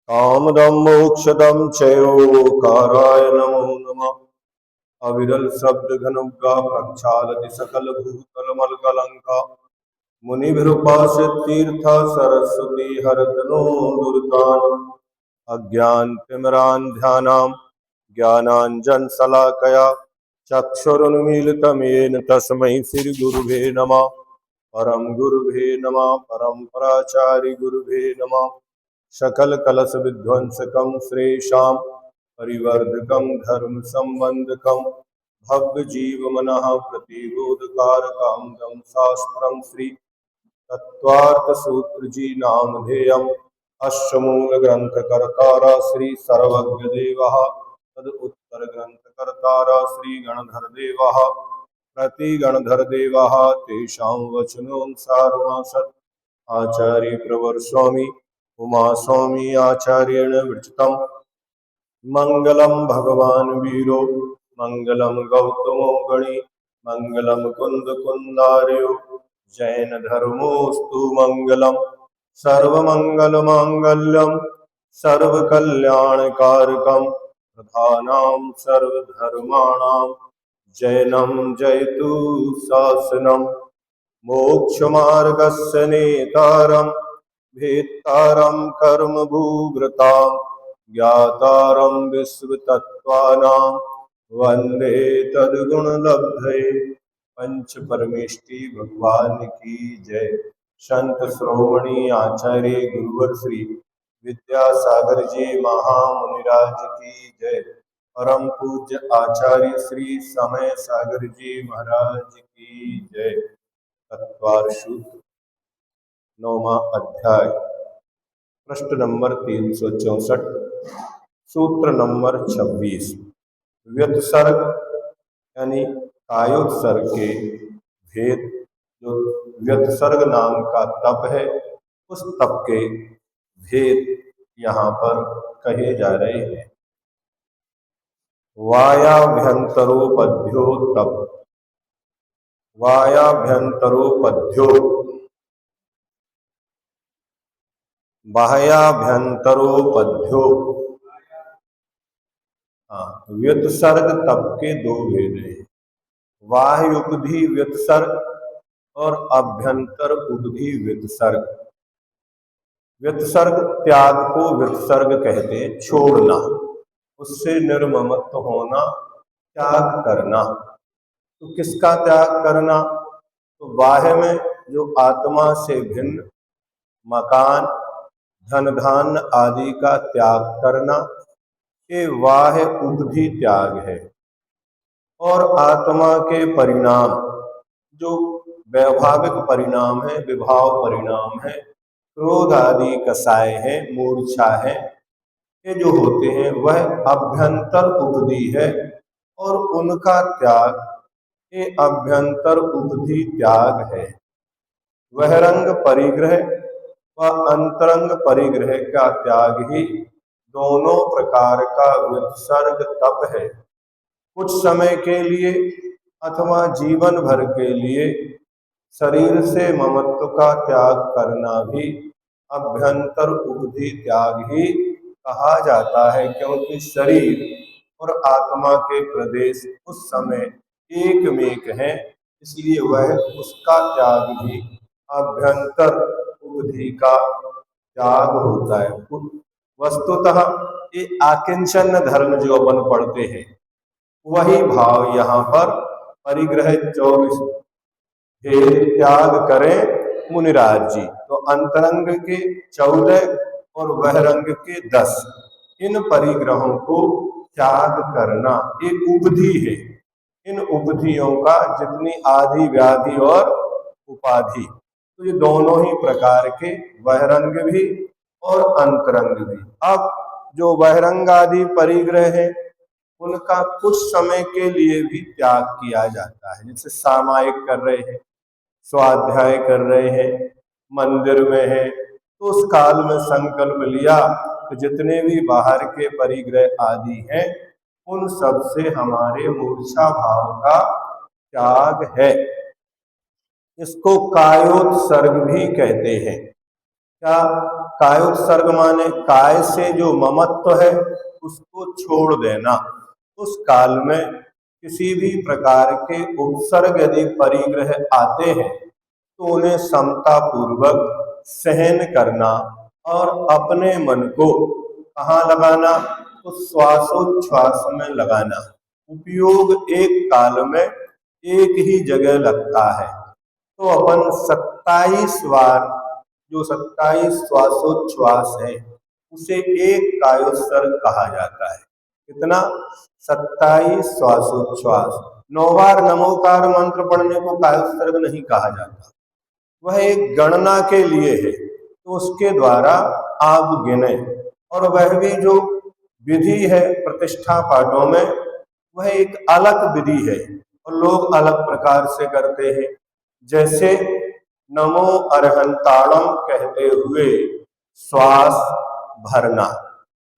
कामदं मोक्षदं चैवोकाराय नमो नमः। अविरल शब्द घनुग्गा प्रक्षालति सकल भूतलमलकलंका। मुनिभिरुपास्य तीर्थ सरस्वती हरतनो दुर्गान्। अज्ञानतिमिरान्ध्यानां ज्ञानाञ्जनशलाकया चक्षुरुन्मीलितं तस्मै श्रीगुरुवे नमः। परम गुरुवे नमः। परम्पराचार्य गुरुवे नमः। सकल कलश विध्वंसकं श्रेषां परिवर्धकं धर्म संबंधकं भव्य जीव मनः प्रतिबोधकारकं दम शास्त्रं श्री तत्वार्थ सूत्र जी नामधेयम् अश्वमूल ग्रंथ कर्तारा श्री सर्वज्ञ देवः तद उत्तर ग्रंथ कर्तारा श्री गणधर देवः प्रति गणधर देवः तेषां वचनोऽनुसारमासत् आचार्य प्रवर स्वामी उमा स्वामी आचार्येण विरचितम् मंगलम भगवान वीरो मंगलम गौतमो गणी मंगलम कुंद कुंदार्यो जैन धर्मोस्तु मंगलम सर्वमंगल मांगल्यम सर्वकल्याणकारकम प्रधानां सर्वधर्माणां जैनम जयतु शासनम मोक्षमार्गस्य नेतारं भेत्तारं कर्म भूभृतां ज्ञातारं विश्वतत्त्वानां वंदे तद्गुणलब्धये। पंच परमेष्टि भगवान की जय। संत श्रोमणी आचार्य गुरुवर श्री विद्यासागर जी महामुनिराज की जय। परम पूज्य आचार्य श्री समय सागर जी महाराज की जय। तत्वार सूत्र 9वां अध्याय प्रश्न नंबर 364 सूत्र नंबर 26। व्यतसर्ग यानी कायोत्सर्ग के भेद, जो व्यतसर्ग नाम का तप है उस तप के भेद यहाँ पर कहे जा रहे हैं। वायाभ्यंतरोपध्यो तप। वायाभ्यंतरोपध्यो बाह्याभ्यंतरोपध्यो। व्यतसर्ग तप के दो भेद हैं। बाह्य उपधि व्यतसर्ग और अभ्यंतर उपधि व्यतसर्ग। व्यतसर्ग त्याग को व्यतसर्ग कहते हैं, छोड़ना, उससे निर्ममत्व होना, त्याग करना। तो किसका त्याग करना? तो बाह्य में जो आत्मा से भिन्न मकान धन धान्य आदि का त्याग करना, ये बाह्य उपधि त्याग है। और आत्मा के परिणाम जो वैभाविक परिणाम है, विभाव परिणाम है, क्रोध आदि कसाय है, मूर्छा है, ये जो होते हैं वह अभ्यंतर उपधि है। और उनका त्याग ये अभ्यंतर उपधि त्याग है। बहिरंग परिग्रह व अंतरंग परिग्रह का त्याग ही दोनों प्रकार का व्यतसर्ग तप है। कुछ समय के लिए अथवा जीवन भर के लिए शरीर से ममत्व का त्याग करना भी अभ्यंतर उपधि त्याग ही कहा जाता है, क्योंकि शरीर और आत्मा के प्रदेश उस समय एकमेक हैं, इसलिए वह उसका त्याग भी अभ्यंतर उपधि का त्याग होता है। वस्तुतः ये आकिंचन धर्म जो अपन पढ़ते हैं वही भाव यहाँ पर परिग्रह 24 भेद त्याग करें मुनिराज जी। तो अंतरंग के 14 और बहिरंग के 10 इन परिग्रहों को त्याग करना एक उपधि है। इन उपधियों का जितनी आदि व्याधि और उपाधि, तो ये दोनों ही प्रकार के बहिरंग भी और अंतरंग भी। अब जो बहिरंग आदि परिग्रह है उनका कुछ समय के लिए भी त्याग किया जाता है। जैसे सामायिक कर रहे हैं, स्वाध्याय कर रहे हैं, मंदिर में है, तो उस काल में संकल्प लिया तो जितने भी बाहर के परिग्रह आदि हैं उन सब से हमारे मूर्छा भाव का त्याग है। इसको कायोत्सर्ग भी कहते हैं। क्या? कायोत्सर्ग माने काय से जो ममत्व है उसको छोड़ देना। उस काल में किसी भी प्रकार के उपसर्ग यदि परिग्रह आते हैं तो उन्हें समता पूर्वक सहन करना और अपने मन को कहाँ लगाना, उस श्वासोच्छ्वास में लगाना। उपयोग एक काल में एक ही जगह लगता है। तो अपन 27 बार, जो 27 श्वासोच्छ्वास है उसे एक कायोत्सर्ग कहा जाता है। कितना? 27 श्वासोच्छ्वास। 9 बार नमोकार मंत्र पढ़ने को कायोत्सर्ग नहीं कहा जाता, वह एक गणना के लिए है। तो उसके द्वारा आप गिने, और वह भी जो विधि है प्रतिष्ठा पाठों में वह एक अलग विधि है और लोग अलग प्रकार से करते हैं। जैसे नमो अरहंताणम कहते हुए श्वास भरना,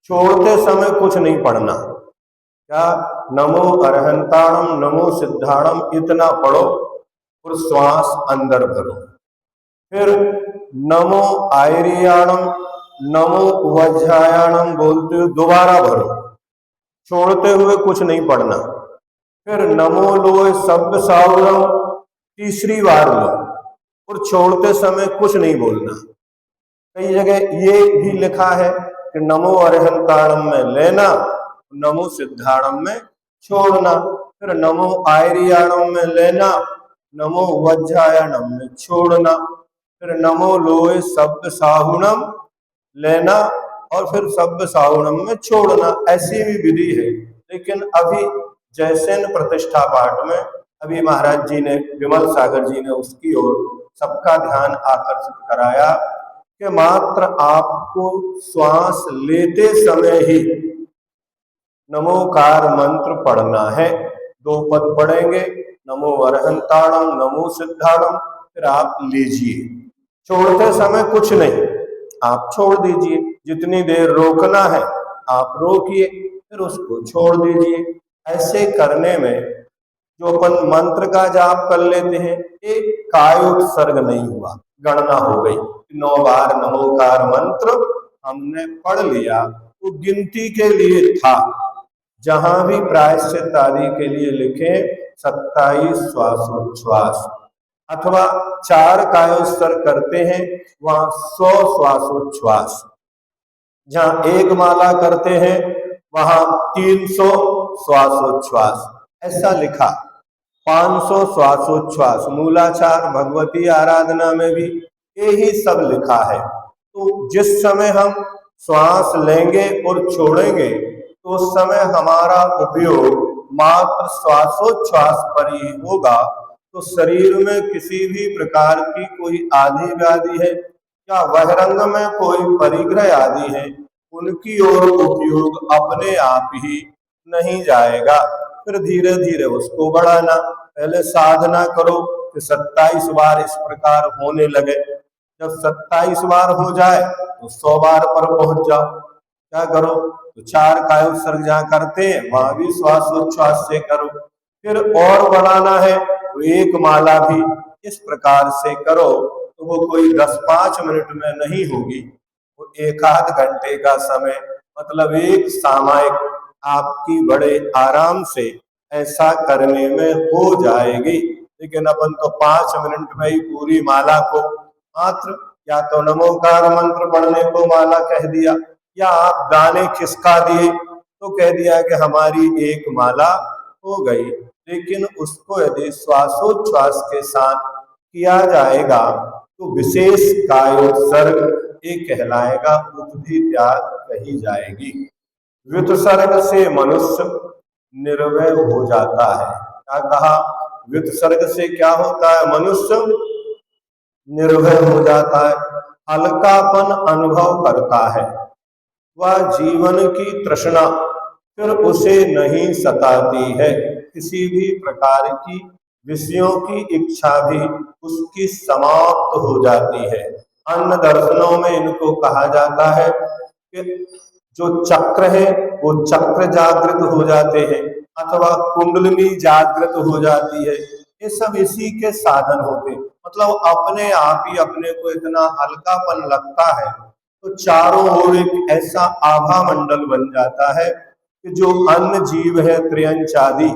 छोड़ते समय कुछ नहीं पढ़ना। क्या? नमो अरहंताणम, नमो सिद्धाणम इतना पढ़ो और श्वास अंदर भरो। फिर नमो आयरियाणम, नमो वज्रायाणम बोलते हुए दोबारा भरो, छोड़ते हुए कुछ नहीं पढ़ना। फिर नमो लोय शब्द सावरम तीसरी बार लो और छोड़ते समय कुछ नहीं बोलना। कई जगह ये भी लिखा है कि नमो अरहंताणम में लेना, नमो सिद्धाणम में छोड़ना। फिर नमो आयरियाणम में लेना, नमो वज्रायणम में छोड़ना। फिर नमो लोय शब्द साहुणम लेना और फिर शब्द साहुणम में छोड़ना। ऐसी भी विधि है। लेकिन अभी जैसेन प्रतिष्ठा पाठ में अभी महाराज जी ने, विमल सागर जी ने उसकी ओर सबका ध्यान आकर्षित कराया कि मात्र आपको श्वास लेते समय ही नमोकार मंत्र पढ़ना है। 2 पद पढ़ेंगे, नमो अरहंताणम, नमो सिद्धाणम, फिर आप लीजिए। छोड़ते समय कुछ नहीं, आप छोड़ दीजिए। जितनी देर रोकना है आप रोकिए, फिर उसको छोड़ दीजिए। ऐसे करने में जो अपन मंत्र का जाप कर लेते हैं, एक कायोत्सर्ग नहीं हुआ, गणना हो गई। 9 बार नमोकार मंत्र हमने पढ़ लिया, वो गिनती के लिए था। जहां भी प्रायश्चित आदि के लिए लिखे 27 श्वासोच्छ्वास, अथवा 4 कायोत्सर्ग करते हैं वहां 100 श्वासोच्छ्वास। जहां 1 माला करते हैं वहां 300 श्वासोच्छ्वास, ऐसा लिखा। 500 श्वासोच्छ्वास मूलाचार भगवती आराधना में भी यही सब लिखा है। तो जिस समय हम श्वास लेंगे और छोड़ेंगे तो उस समय हमारा उपयोग मात्र श्वासोच्छ्वास पर ही होगा। तो शरीर में किसी भी प्रकार की कोई आदि व्याधि है या बहिरंग में कोई परिग्रह आदि है, उनकी ओर उपयोग अपने आप ही नहीं जाएगा। फिर धीरे धीरे उसको बढ़ाना। पहले साधना करो कि 27 बार इस प्रकार होने लगे। जब 27 बार हो जाए तो 100 बार पर पहुंच जाओ। क्या करो? तो 4 कायोत्सर्ग जहाँ करते हैं वहां भी श्वासोच्छ्वास से करो। फिर और बढ़ाना है तो 1 माला भी इस प्रकार से करो। तो वो कोई 10-5 मिनट में नहीं होगी, वो 1-8 घंटे का समय, मतलब एक सामायिक आपकी बड़े आराम से ऐसा करने में हो जाएगी। लेकिन अपन तो 5 मिनट में ही पूरी माला को, मात्र या तो नमोकार मंत्र पढ़ने को माला कह दिया, या आप गाने खिसका दिए तो कह दिया कि हमारी 1 माला हो गई। लेकिन उसको यदि श्वासोच्छ्वास के साथ किया जाएगा तो विशेष कायोत्सर्ग ये कहलाएगा, उपधि त्याग कही जाएगी। व्युत्सर्ग से मनुष्य निर्भय हो जाता है। क्या कहा? व्युत्सर्ग से क्या होता है? मनुष्य निर्भय हो जाता है, हल्कापन अनुभव करता है। वह जीवन की तृष्णा फिर उसे नहीं सताती है। किसी भी प्रकार की विषयों की इच्छा भी उसकी समाप्त हो जाती है। अन्य दर्शनों में इनको कहा जाता है कि जो चक्र है वो चक्र जागृत हो जाते हैं, अथवा कुंडलिनी जागृत हो जाती है। ये सब इसी के साधन होते, मतलब अपने आप ही अपने को इतना हल्कापन लगता है तो चारों ओर एक ऐसा आभा मंडल बन जाता है कि जो अन्य जीव है त्रियंचादि,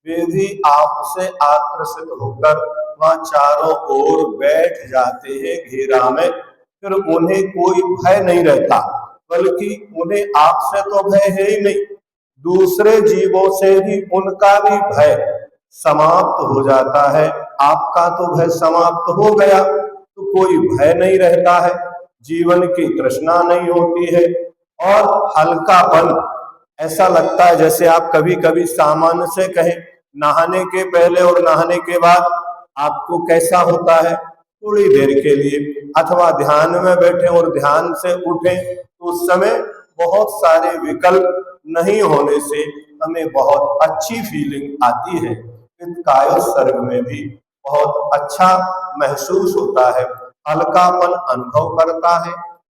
वे भी आपसे आकर्षित होकर वहां चारों ओर बैठ जाते हैं घेरा में। फिर उन्हें कोई भय नहीं रहता, बल्कि उन्हें आपसे तो भय है ही नहीं, दूसरे जीवों से भी उनका भी भय समाप्त हो जाता है। आपका तो भय समाप्त हो गया तो कोई भय नहीं रहता है, जीवन की तृष्णा नहीं होती है, और हल्कापन ऐसा लगता है। जैसे आप कभी कभी सामान्य से कहें, नहाने के पहले और नहाने के बाद आपको कैसा होता है, थोड़ी देर के लिए, अथवा ध्यान में बैठे और ध्यान से उठे तो उस समय बहुत सारे विकल्प नहीं होने से हमें बहुत अच्छी फीलिंग आती है। इस कायोत्सर्ग में भी बहुत अच्छा महसूस होता है, हल्कापन अनुभव करता है,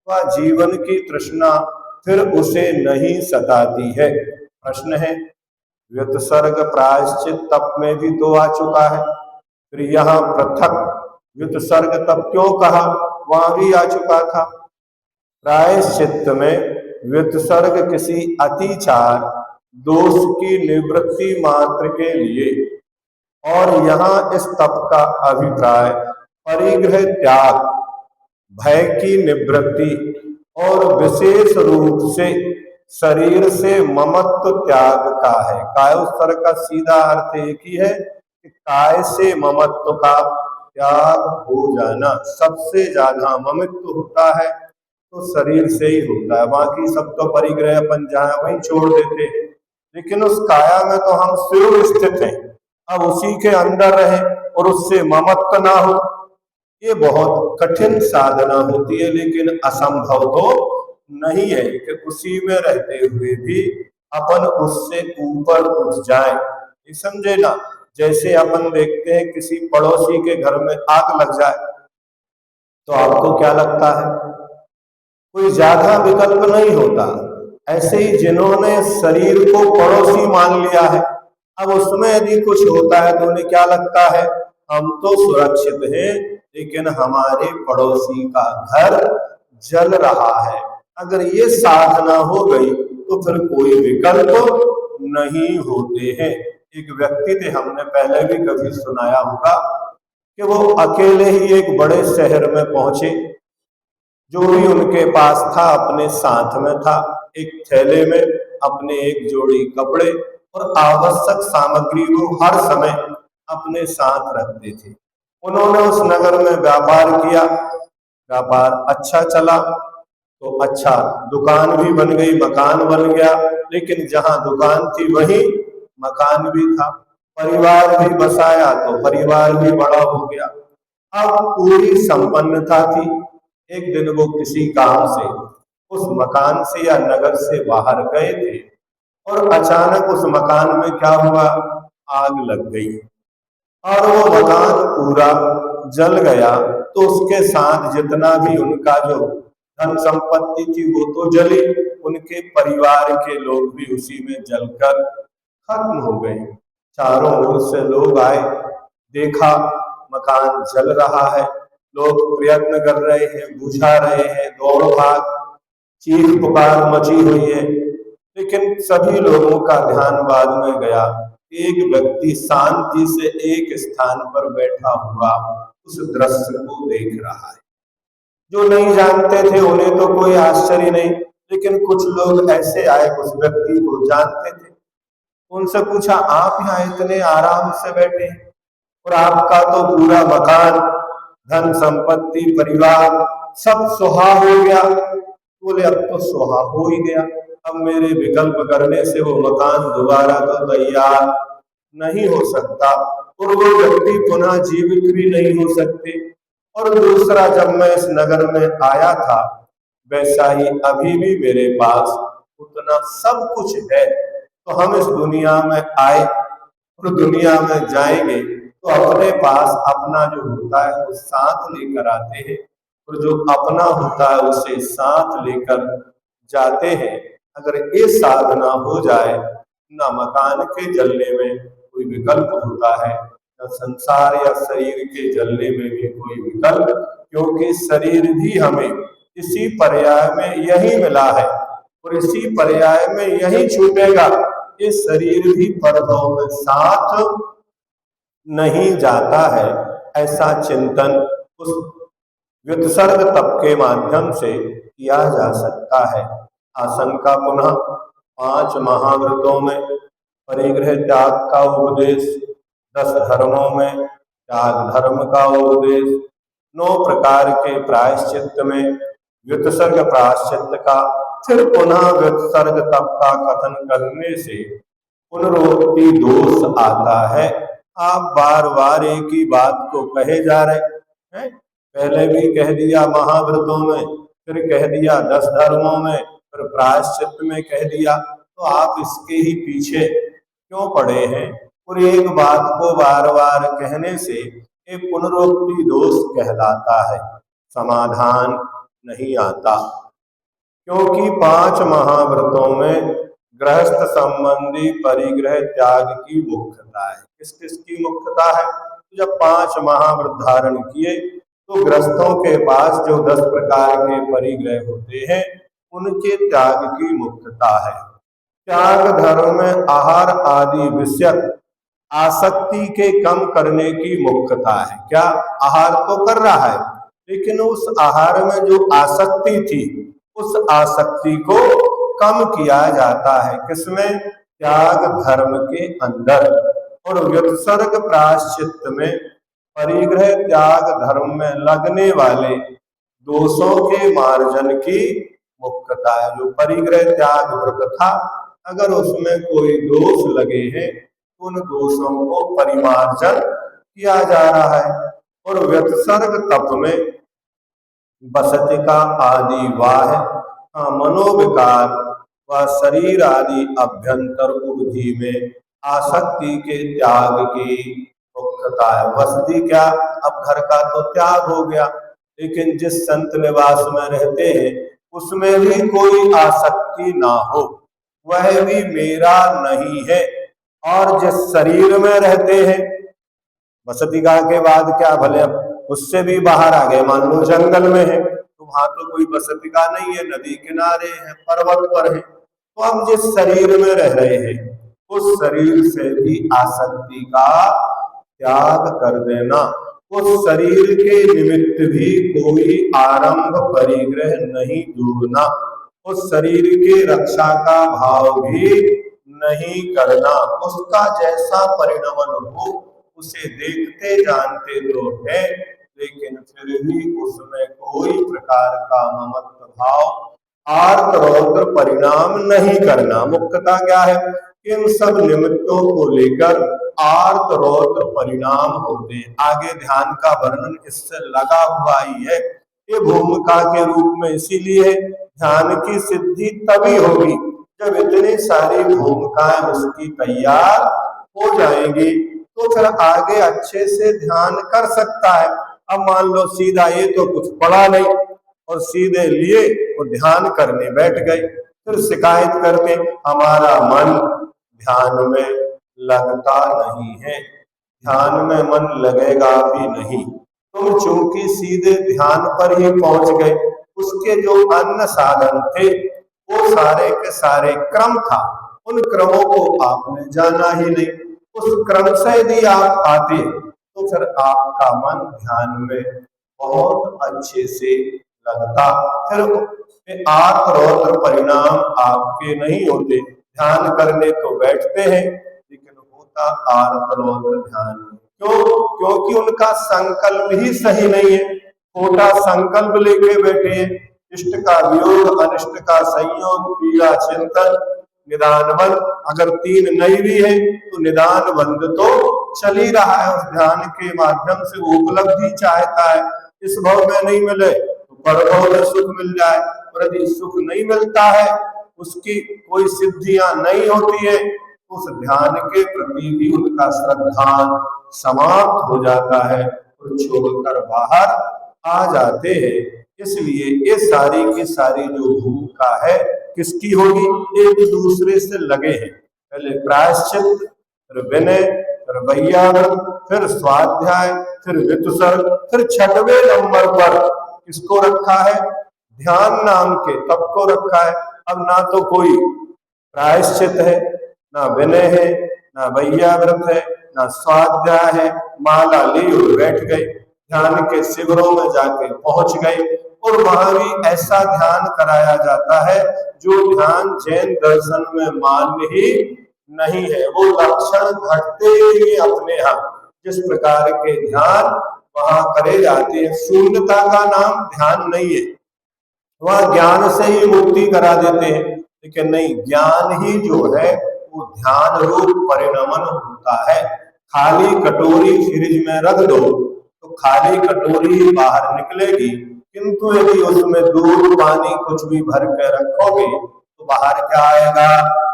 वह जीवन की तृष्णा फिर उसे नहीं सताती है। प्रश्न है, व्युत्सर्ग प्रायश्चित तप में भी तो आ चुका है, फिर यहाँ पृथक व्युत्सर्ग तप क्यों कहा, वहां भी आ चुका था। प्रायश्चित में व्युत्सर्ग किसी अतिचार दोष की निवृत्ति मात्र के लिए, और यहाँ इस तप का अभिप्राय परिग्रह त्याग, भय की निवृत्ति, और विशेष रूप से शरीर से ममत्व त्याग का है। कायोत्सर्ग का सीधा अर्थ एक ही है कि काय से ममत्व का त्याग हो जाना। सबसे ज्यादा ममत्व होता है तो शरीर से ही होता है, बाकी सब तो परिग्रह अपन जहाँ वहीं छोड़ देते हैं, लेकिन उस काया में तो हम स्वयं स्थित हैं। अब उसी के अंदर रहे और उससे ममत्व ना हो, ये बहुत कठिन साधना होती है, लेकिन असंभव तो नहीं है कि उसी में रहते हुए भी अपन उससे ऊपर उठ जाए। ये समझे ना, जैसे अपन देखते हैं किसी पड़ोसी के घर में आग लग जाए तो आपको क्या लगता है, कोई ज्यादा विकल्प नहीं होता। ऐसे ही जिन्होंने शरीर को पड़ोसी मान लिया है, अब उसमें यदि कुछ होता है तो उन्हें क्या लगता है, हम तो सुरक्षित हैं, लेकिन हमारे पड़ोसी का घर जल रहा है। अगर ये साधना हो गई तो फिर कोई विकल्प नहीं होते हैं। एक व्यक्ति थे, हमने पहले भी कभी सुनाया होगा, कि वो अकेले ही एक बड़े शहर में पहुंचे। जो भी उनके पास था अपने साथ में था, एक थैले में अपने एक जोड़ी कपड़े और आवश्यक सामग्री वो हर समय अपने साथ रखते थे। उन्होंने उस नगर में व्यापार किया, व्यापार अच्छा चला तो अच्छा, दुकान भी बन गई, मकान बन गया, लेकिन जहां दुकान थी वहीं मकान भी था। परिवार भी बसाया तो परिवार भी बड़ा हो गया। अब पूरी संपन्नता थी। एक दिन वो किसी काम से उस मकान से या नगर से बाहर गए थे और अचानक उस मकान में क्या हुआ, आग लग गई और वो मकान पूरा जल गया। तो उसके साथ जितना भी उनका जो धन संपत्ति थी वो तो जली, उनके परिवार के लोग भी उसी में जलकर खत्म हो गए। चारों ओर से लोग आए, देखा मकान जल रहा है, लोग प्रयत्न कर रहे हैं, बुझा रहे हैं, दौड़ भाग चीख पुकार मची हुई है, लेकिन सभी लोगों का ध्यान बाद में गया। एक व्यक्ति शांति से एक स्थान पर बैठा हुआ उस दृश्य को देख रहा है। जो नहीं जानते थे उन्हें तो कोई आश्चर्य नहीं, लेकिन कुछ लोग ऐसे आए, उस व्यक्ति को जानते थे, उनसे पूछा, आप यहाँ इतने आराम से बैठे और आपका तो पूरा मकान, धन संपत्ति, परिवार सब सुहा हो गया। बोले, अब तो सुहा हो ही गया, अब मेरे विकल्प करने से वो मकान दोबारा तो तैयार नहीं हो सकता और वो व्यक्ति पुनः जीवित भी नहीं हो सकते। और दूसरा, जब मैं इस नगर में आया था वैसा ही अभी भी मेरे पास उतना सब कुछ है, तो हम इस दुनिया में आए और दुनिया में जाएंगे तो अपने पास अपना जो होता है वो साथ लेकर आते हैं और जो अपना होता है उसे साथ लेकर जाते हैं। अगर ये साधना हो जाए, ना मकान के जलने में कोई विकल्प होता है, न संसार या शरीर के जलने में भी कोई विकल्प, क्योंकि शरीर भी हमें इसी पर्याय में यही मिला है और इसी पर्याय में यही छूटेगा। ये शरीर भी परलोक में साथ नहीं जाता है। ऐसा चिंतन उस व्युत्सर्ग तप के माध्यम से किया जा सकता है। आशंका पुनः 5 महाव्रतों में परिग्रह त्याग का उपदेश, 10 धर्मों में त्याग धर्म का उपदेश, 9 प्रकार के प्रायश्चित में व्युत्सर्ग प्रायश्चित का, फिर पुनः व्युत्सर्ग तप का कथन करने से पुनरोक्ति दोष आता है। आप बार बार एक ही बात को कहे जा रहे हैं। पहले भी कह दिया महाव्रतों में, फिर कह दिया 10 धर्मों में, फिर प्रायश्चित में कह दिया, तो आप इसके ही पीछे क्यों पड़े हैं? और एक बात को बार बार कहने से एक पुनरोक्ति दोष कहलाता है, समाधान नहीं आता। क्योंकि 5 महाव्रतों में गृहस्थ संबंधी परिग्रह त्याग की मुख्यता है। किस किस की मुख्यता है? तो जब 5 महाव्रत धारण किए तो गृहस्थों के पास जो 10 प्रकार के परिग्रह होते हैं उनके त्याग की मुख्यता है। त्याग धर्म में आहार आदि विषय आसक्ति के कम करने की मुख्यता है। क्या आहार तो कर रहा है, लेकिन उस आहार में जो आसक्ति थी उस आसक्ति को कम किया जाता है। किसमें? त्याग धर्म के अंदर। और व्युत्सर्ग प्रायश्चित में परिग्रह त्याग धर्म में लगने वाले दोषों के मार्जन की मुख्यता है। जो परिग्रह त्याग व्रत था, अगर उसमें कोई दोष लगे हैं उन दोषों को परिमार्जन किया जा रहा है। और व्युत्सर्ग तप में बसतिका आदि वाह, मनोविकार व शरीर आदि अभ्यंतर उपधि में आसक्ति के त्याग की मुख्यता है। वसति क्या? अब घर का तो त्याग हो गया, लेकिन जिस संत निवास में रहते हैं उसमें भी कोई आसक्ति ना हो, वह भी मेरा नहीं है। और जिस शरीर में रहते हैं, बसतिका के बाद क्या, भले उससे भी बाहर आ गए, मान लो जंगल में है तो वहां तो कोई बसतिका नहीं है, नदी किनारे है, पर्वत पर है, तो हम जिस शरीर में रह रहे हैं उस शरीर से भी आसक्ति का त्याग कर देना। उस शरीर के निमित्त भी कोई आरंभ परिग्रह नहीं जोड़ना, उस शरीर के रक्षा का भाव भी नहीं करना। उसका जैसा परिणमन हो उसे देखते जानते तो है, लेकिन फिर भी उसमें कोई प्रकार का ममत्व भाव आर्त रौद्र परिणाम नहीं करना। मुख्यता क्या है? इन सब निमित्तों को लेकर आर्त रौद्र परिणाम होते हैं। आगे ध्यान का वर्णन इससे लगा हुआ ही है। ये भूमिका के रूप में इसीलिए ध्यान की सिद्धि तभी होगी जब इतनी सारी भूमिकाएं उसकी तैयार हो जाएंगी, तो फिर आगे अच्छे से ध्यान कर सकता है। अब मान लो सीधा ये तो कुछ पढ़ा नहीं और सीधे लिए और ध्यान करने बैठ गए, फिर शिकायत करते हमारा मन ध्यान में लगता नहीं है। ध्यान में मन लगेगा भी नहीं। तुम चूंकि सीधे ध्यान पर ही पहुंच गए, उसके जो अन्य साधन थे वो सारे के सारे क्रम था, उन क्रमों को आपने जाना ही नहीं। उस क्रम से यदि आप आते तो फिर आपका मन ध्यान में बहुत अच्छे से लगता। फिर आर्त रौद्र परिणाम आपके नहीं होते। ध्यान करने तो बैठते हैं, लेकिन होता आर्त रौद्र ध्यान। क्यों? क्योंकि उनका संकल्प ही सही नहीं है। खोटा संकल्प लेके बैठे हैं। इष्ट का वियोग, अनिष्ट का संयोग, पीड़ा चिंतन, निदान बंद। अगर 3 नहीं भी है तो निदान बंद तो चल ही रहा है। उस ध्यान के माध्यम से वो उपलब्धि चाहता है। इस भाव में नहीं मिले तो परभव में सुख मिल जाए, और यदि सुख नहीं मिलता है, उसकी कोई सिद्धियां नहीं होती है, तो उस ध्यान के प्रति भी उनका श्रद्धा समाप्त हो जाता है और छोड़कर बाहर आ जाते हैं। इसलिए ये सारी की सारी जो भूमिका है किसकी होगी? एक दूसरे से लगे हैं। पहले प्रायश्चित, फिर विनय, फिर वैयाव्रत, फिर स्वाध्याय, फिर वितुसर्ग, फिर 6वें नंबर पर किसको रखा है? ध्यान नाम के तप को रखा है। अब ना तो कोई प्रायश्चित है, ना विनय है, ना वैयाव्रत है, ना स्वाध्याय है। माला ली और बैठ गए, ध्यान के शिविरों में जाके पहुंच गए और वहां भी ऐसा ध्यान कराया जाता है जो ध्यान जैन दर्शन में मान्य ही नहीं है। वो लक्षण घटते ही अपने यहाँ जिस प्रकार के ध्यान वहां करे जाते हैं, शून्यता का नाम ध्यान नहीं है। वह ज्ञान से ही मुक्ति करा देते हैं, लेकिन नहीं, ज्ञान ही जो है वो ध्यान रूप परिणमन होता है। खाली कटोरी फ्रिज में रख दो तो खाली कटोरी ही बाहर निकलेगी, किंतु यदि उसमें दूध पानी कुछ भी भर के रखोगे तो बाहर क्या आएगा?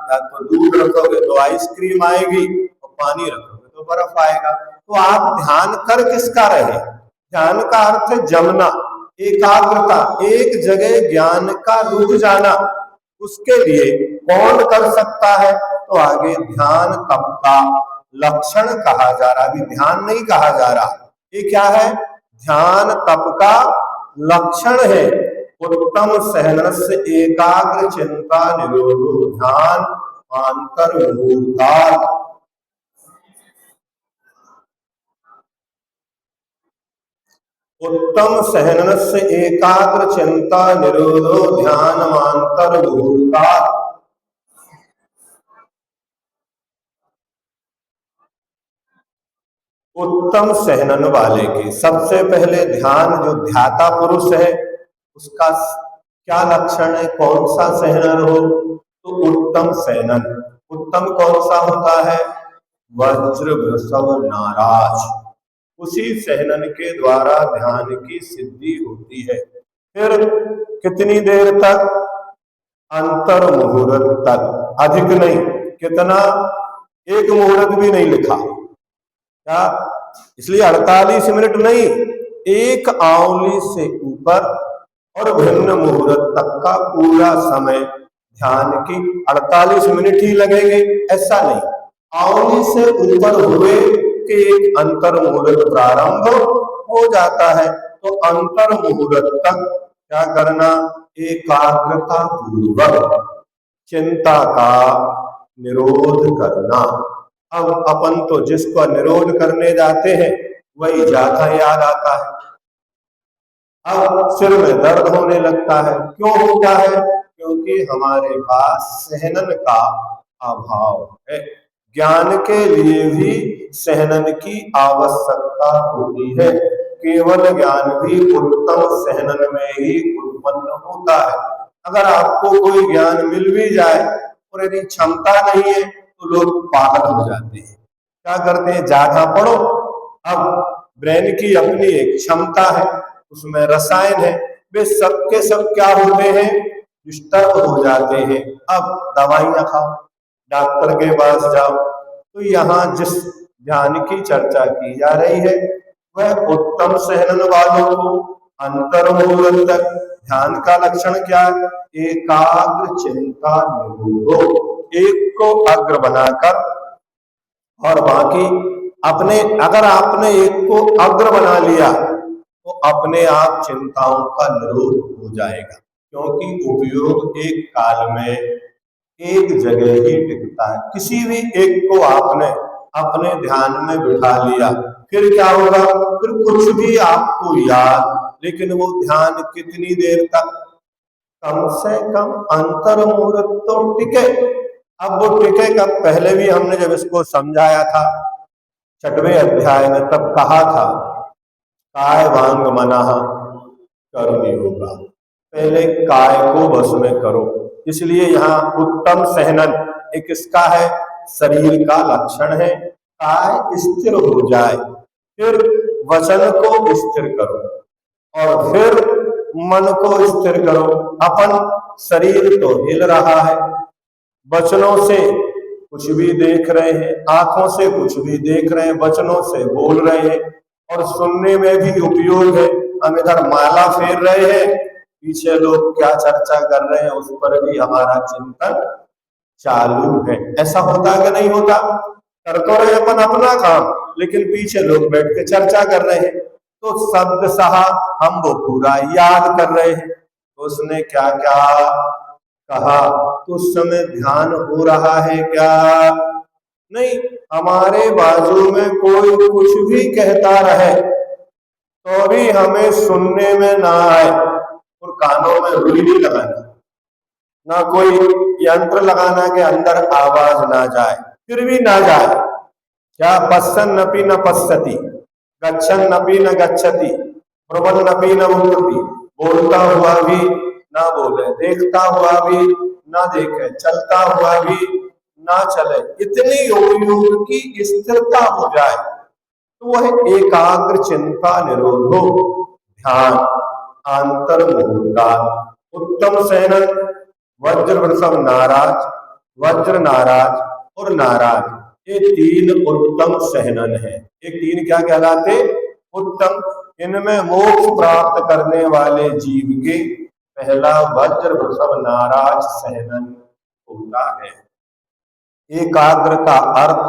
या तो दूध रखोगे तो आइसक्रीम आएगी, और पानी रखोगे तो बर्फ आएगा। तो आप ध्यान कर किसका रहे? ध्यान का अर्थ है जमना, एकाग्रता, एक जगह ज्ञान का रुक जाना। उसके लिए कौन कर सकता है? तो आगे ध्यान तप का लक्षण कहा जा रहा, अभी ध्यान नहीं कहा जा रहा। ये क्या है? ध्यान तप का लक्षण है। उत्तम सहनस्य एकाग्र चिंता निरोधो ध्यान अंतर्मुहूर्तात्। उत्तम सहनस्य एकाग्र चिंता निरोधो ध्यान अंतर्मुहूर्तात्। उत्तम सहनन वाले की सबसे पहले ध्यान जो ध्याता पुरुष है उसका क्या लक्षण है? कौन सा सहनन हो? तो उत्तम सहनन। उत्तम कौन सा होता है? वज्र वृषभ नाराज। उसी सहनन के द्वारा ध्यान की सिद्धि होती है। फिर कितनी देर तक? अंतर मुहूर्त तक, अधिक नहीं। कितना? एक मुहूर्त भी नहीं लिखा क्या? इसलिए 48 मिनट नहीं, एक आंवली से ऊपर और भिन्न मुहूर्त तक का पूरा समय ध्यान की 48 मिनट ही लगेंगे, ऐसा नहीं। आंवली से ऊपर हुए कि एक अंतर मुहूर्त प्रारंभ हो जाता है, तो अंतर मुहूर्त तक क्या करना? एकाग्रता पूर्वक चिंता का निरोध करना। अब अपन तो जिसको निरोध करने जाते हैं वही ज्यादा याद आता है। अब सिर में दर्द होने लगता है, क्यों होता है? क्योंकि हमारे पास सहनन का अभाव है। ज्ञान के लिए भी सहनन की आवश्यकता होती है। केवल ज्ञान भी उत्तम सहनन में ही उत्पन्न होता है। अगर आपको कोई ज्ञान मिल भी जाए और यदि क्षमता नहीं है तो लोग पागल हो जाते हैं। क्या करते हैं? ज्यादा पढ़ो। अब ब्रेन की अपनी एक क्षमता है, उसमें रसायन है, वे सबके सब क्या होते हैं? डिस्टर्ब हो जाते हैं। अब दवाइयां खाओ, डॉक्टर के पास जाओ। तो यहाँ जिस ध्यान की चर्चा की जा रही है वह उत्तम सहनन वालों को अंतर मुहूर्त तक ध्यान का लक्षण क्या है? एकाग्र चिंता निरोधो। एक को अग्र बनाकर और बाकी अपने, अगर आपने एक को अग्र बना लिया तो अपने आप चिंताओं का निरोध हो जाएगा, क्योंकि उपयोग एक काल में एक जगह ही टिकता है। किसी भी एक को आपने अपने ध्यान में बिठा लिया, फिर क्या होगा? फिर कुछ भी आपको याद, लेकिन वो ध्यान कितनी देर तक? कम से कम अंतर मुहूर्त तो टिके। अब वो टिके कब? पहले भी हमने जब इसको समझाया था 6वें अध्याय में, तब कहा था काय वांग मनः कर्म योगा। पहले काय को वश में करो। इसलिए यहाँ उत्तम सहनन एक इसका है, शरीर का लक्षण है। काय स्थिर हो जाए, फिर वचन को स्थिर करो और फिर मन को स्थिर करो। अपन शरीर तो हिल रहा है, वचनों से कुछ भी देख रहे हैं, आंखों से कुछ भी देख रहे हैं, वचनों से बोल रहे हैं और सुनने में भी उपयोग है। हम इधर माला फेर रहे हैं, पीछे लोग क्या चर्चा कर रहे हैं उस पर भी हमारा चिंतन चालू है। ऐसा होता कि नहीं होता? कर तो रहे अपन अपना काम, लेकिन पीछे लोग बैठ के चर्चा कर रहे हैं, तो शब्द सहा हम वो पूरा याद कर रहे हैं। तो उसने क्या क्या कहा, तो उस समय ध्यान हो रहा है क्या? नहीं। हमारे बाजू में कोई कुछ भी कहता रहे तो भी हमें सुनने में ना आए, और कानों में रुई नहीं लगाना, ना कोई यंत्र लगाना के अंदर आवाज ना जाए, फिर भी ना जाए। क्या पश्यन् अपि न पश्यति, गच्छन् अपि न गच्छति, ब्रुवन् अपि न ब्रुवति, बोलता हुआ भी ना बोले, देखता हुआ भी ना देखे, चलता हुआ भी ना चले, इतनी योग की स्थिरता हो जाए तो वह एकाग्र चिंता निरोधो ध्यान आंतर्मुहुर्गा उत्तम सहनन वज्र वृषभ नाराज, वज्र नाराज और नाराज, ये तीन उत्तम सहनन है। ये तीन क्या कहलाते? उत्तम। इनमें मोक्ष प्राप्त करने वाले जीव के पहला वज्र वृषभ नाराज सहनन होता है। एकाग्र का अर्थ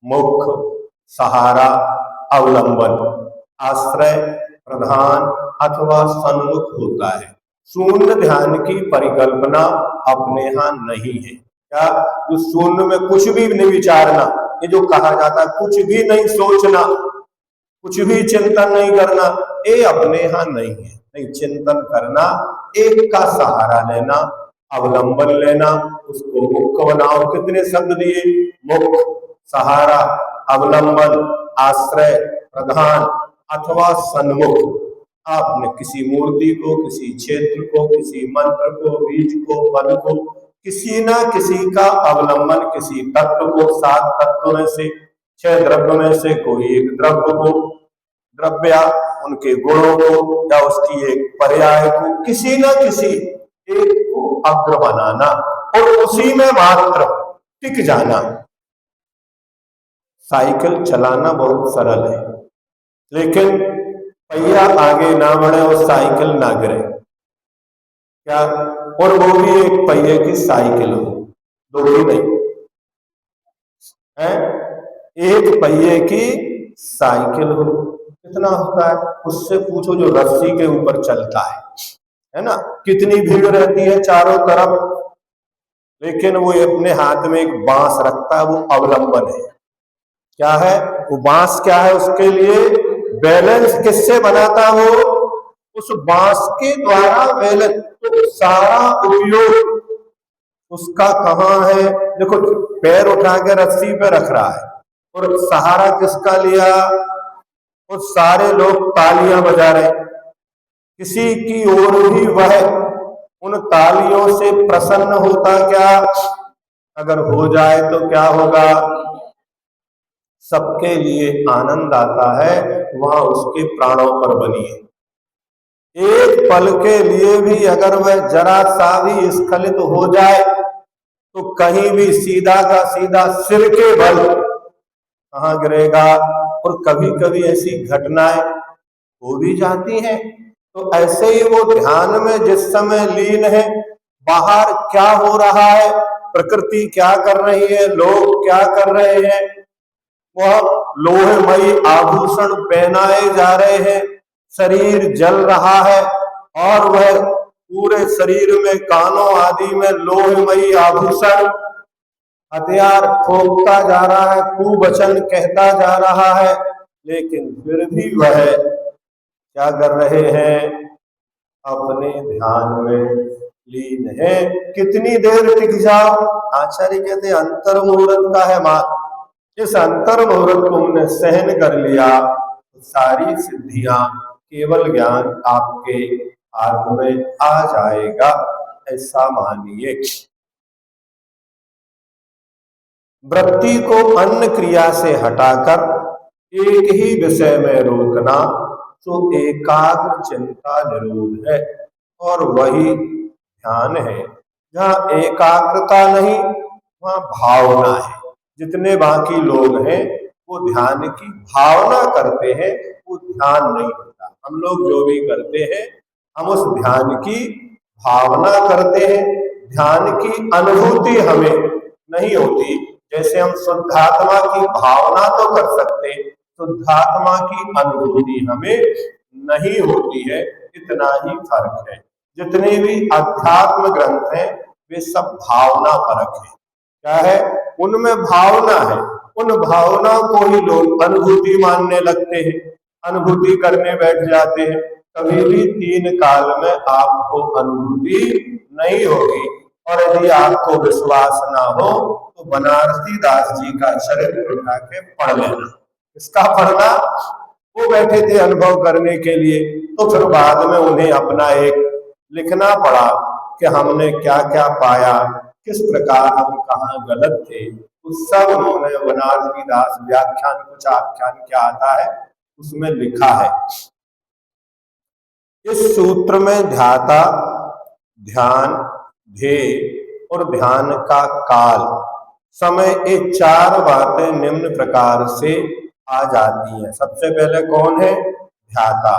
मुख, सहारा, अवलंबन, आश्रय, प्रधान अथवा सन्मुख होता है। शून्य ध्यान की परिकल्पना अपने यहाँ नहीं है। क्या? जो शून्य में कुछ भी नहीं विचारना, ये जो कहा जाता है कुछ भी नहीं सोचना, कुछ भी चिंतन नहीं करना, ये अपने यहाँ नहीं है। नहीं, चिंतन करना, एक का सहारा लेना, अवलंबन लेना, उसको मुख बनाओ। कितने शब्द दिए? मुख, सहारा, अवलंबन, आश्रय, प्रधान अथवा सन्मुख। आपने किसी मूर्ति को, किसी क्षेत्र को, किसी मंत्र को, बीज को, पद को, किसी ना किसी का अवलंबन, किसी तत्व को, 7 तत्वों में से, 6 द्रव्य में से कोई एक द्रव्य को, द्रव्य उनके गुणों को या उसकी एक पर्याय को, किसी न किसी एक को अग्र बनाना और उसी में मात्र टिक जाना। साइकिल चलाना बहुत सरल है, लेकिन पहिया आगे ना बढ़े और साइकिल ना गिरे, क्या? और वो भी एक पहिए की साइकिल हो, दो ही नहीं है, एक पहिए की साइकिल हो। कितना होता है? उससे पूछो जो रस्सी के ऊपर चलता है ना, कितनी भीड़ रहती है चारों तरफ, लेकिन वो अपने हाथ में एक बांस रखता है, वो अवलंबन है। क्या है वो बांस? क्या है उसके लिए? बैलेंस किससे बनाता वो? उस बांस के द्वारा बैलेंस। तो सारा उपयोग उसका कहाँ है? देखो, पैर उठा के रस्सी पे रख रहा है, और सहारा किसका लिया? और सारे लोग तालियां बजा रहे, किसी की ओर भी वह उन तालियों से प्रसन्न होता क्या? अगर हो जाए तो क्या होगा? सबके लिए आनंद आता है, वहां उसके प्राणों पर बनी है। एक पल के लिए भी अगर वह जरा सा भी स्खलित हो जाए तो कहीं भी सीधा का सीधा सिर के बल कहाँ गिरेगा। और कभी कभी ऐसी घटनाएं हो भी जाती हैं। तो ऐसे ही वो ध्यान में जिस समय लीन है, बाहर क्या हो रहा है, प्रकृति क्या कर रही है, लोग क्या कर रहे हैं, वह लोहमयी आभूषण पहनाए जा रहे हैं, शरीर जल रहा है और वह पूरे शरीर में, कानों आदि में लोहमयी आभूषण, हथियार ठोकता जा रहा है, कुवचन कहता जा रहा है, लेकिन फिर भी वह क्या कर रहे हैं? अपने ध्यान में लीन है। कितनी देर टिक जाओ? आचार्य कहते अंतर मुहूर्त का है मात्र। इस अंतर मुहूर्त को हमने सहन कर लिया तो सारी सिद्धियां, केवल ज्ञान आपके हाथ में आ जाएगा, ऐसा मानिए। वृत्ति को अन्य क्रिया से हटाकर एक ही विषय में रोकना तो एकाग्र चिंता निरोध है, और वही ध्यान है। जहाँ एकाग्रता नहीं, वहाँ भावना है। जितने बाकी लोग हैं वो ध्यान की भावना करते हैं, वो ध्यान नहीं होता। हम लोग जो भी करते हैं, हम उस ध्यान की भावना करते हैं, ध्यान की अनुभूति हमें नहीं होती। जैसे हम शुद्धात्मा की भावना तो कर सकते, शुद्धात्मा की अनुभूति हमें नहीं होती है, इतना ही फर्क है। जितने भी अध्यात्म ग्रंथ हैं वे सब भावना परक है। क्या है? उनमें भावना है। उन भावनाओं को ही लोग अनुभूति मानने लगते हैं, अनुभूति करने बैठ जाते हैं। कभी भी 3 काल में आपको अनुभूति नहीं होगी। और यदि आपको विश्वास ना हो तो बनारसी दास जी का चरित्र उठा के पढ़ लेना। इसका पढ़ना, वो बैठे थे अनुभव करने के लिए, तो फिर बाद में उन्हें अपना एक लिखना पड़ा कि हमने क्या क्या पाया, किस प्रकार हम कहाँ गलत थे। उस सब उन्होंने बनारसी दास व्याख्यान कुछ आख्यान क्या आता है उसमें लिखा है। इस सूत्र में ध्याता, ध्यान, ध्येय और ध्यान का काल, समय, ये 4 बातें निम्न प्रकार से आ जाती हैं। सबसे पहले कौन है? ध्याता।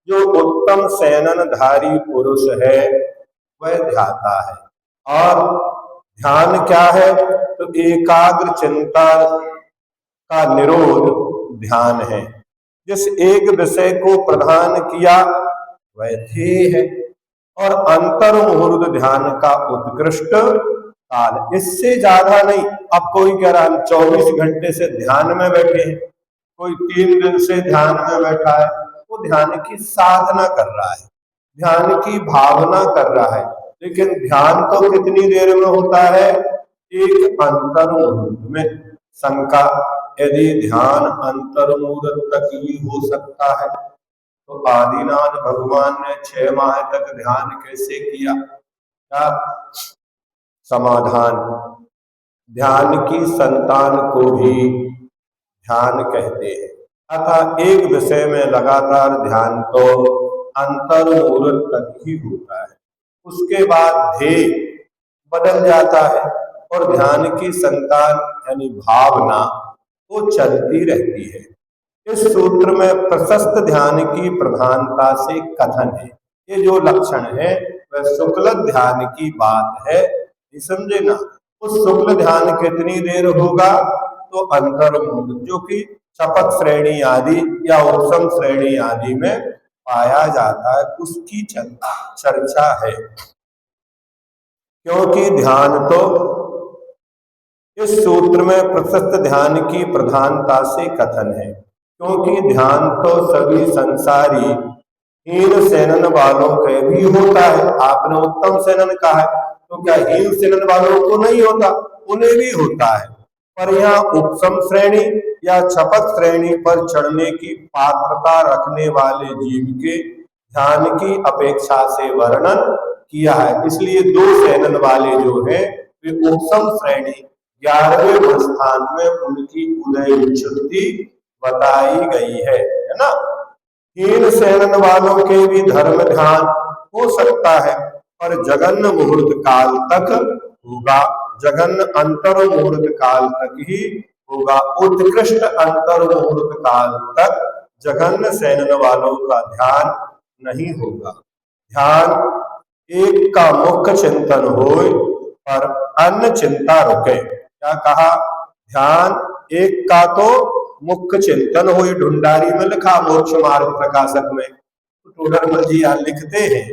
जो उत्तम सेननधारी पुरुष है वह ध्याता है। और ध्यान क्या है? तो एकाग्र चिंता का निरोध ध्यान है। जिस एक विषय को प्रधान किया वह ध्येय है। और अंतर मुहूर्त ध्यान का उत्कृष्ट काल, इससे ज्यादा नहीं। अब कोई कह रहा हम 24 घंटे से ध्यान में बैठे हैं, कोई 3 दिन से ध्यान में बैठा है, वो ध्यान की साधना कर रहा है, ध्यान की भावना कर रहा है। लेकिन ध्यान तो कितनी देर में होता है? एक अंतर मुहूर्त में। शंका, यदि ध्यान अंतर मुहूर्त तक ही हो सकता है तो आदिनाथ भगवान ने 6 माह तक ध्यान कैसे किया? क्या समाधान? ध्यान की संतान को भी ध्यान कहते हैं। अतः एक विषय में लगातार ध्यान तो अंतर मुहूर्त तक ही होता है। उसके बाद ध्येय बदल जाता है और ध्यान की संतान यानी भावना वो चलती रहती है। इस सूत्र में प्रशस्त ध्यान की प्रधानता से कथन है। ये जो लक्षण है वह शुक्ल ध्यान की बात है, समझे ना। उस शुक्ल ध्यान कितनी देर होगा? तो अंतर मुहूर्त, जो कि शपथ श्रेणी आदि या उपसम श्रेणी आदि में पाया जाता है, उसकी चर्चा है। क्योंकि ध्यान तो इस सूत्र में प्रशस्त ध्यान की प्रधानता से कथन है, क्योंकि ध्यान तो सभी संसारी हीन सेनन वालों के भी होता है। आपने उत्तम सेनन कहा है, तो क्या हीन सेनन वालों को नहीं होता? उन्हें भी होता है। पर यहाँ उपसम श्रेणी या छपक श्रेणी पर चढ़ने की पात्रता रखने वाले जीव के ध्यान की अपेक्षा से वर्णन किया है। इसलिए 2 सेनन वाले जो है वे उपसम श्रेणी 11वें स्थान में उनकी उदय विच्युति बताई गई है ना। हीन सेनन वालों के भी धर्म ध्यान हो सकता है, पर जघन्य मुहूर्त काल तक होगा, जघन्य अंतर मुहूर्त काल तक ही होगा। उत्कृष्ट अंतर मुहूर्त काल तक जघन्य सेनन वालों का ध्यान नहीं होगा। ध्यान एक का मुख्य चिंतन हो पर अन्य चिंता रुके। क्या कहा? ध्यान एक का तो मुख्य चिंतन हो, ढूंढारी में लिखा मोक्ष मार्ग प्रकाशक में टोडरमल जी यहाँ लिखते हैं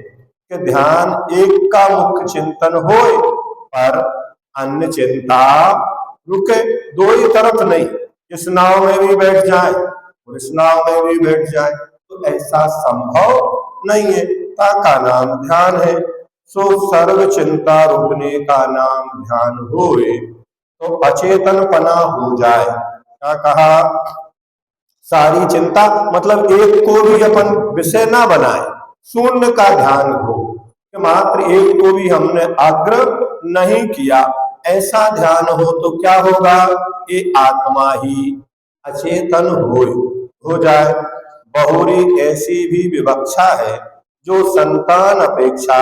कि ध्यान एक का मुख्य चिंतन हो पर अन्य चिंता रुके। 2 ही तरफ नहीं, इस नाव में भी बैठ जाए और इस नाव में भी बैठ जाए, तो ऐसा संभव नहीं है। ता का नाम ध्यान है। सो सर्व चिंता रुकने का नाम ध्यान होए तो अचेतन पना हो जाए। क्या कहा? सारी चिंता मतलब एक को भी अपन विषय ना बनाए, शून्य का ध्यान हो कि मात्र एक को भी हमने आग्रह नहीं किया, ऐसा ध्यान हो तो क्या होगा? ये आत्मा ही अचेतन हो जाए। बहुरी ऐसी भी विवक्षा है जो संतान अपेक्षा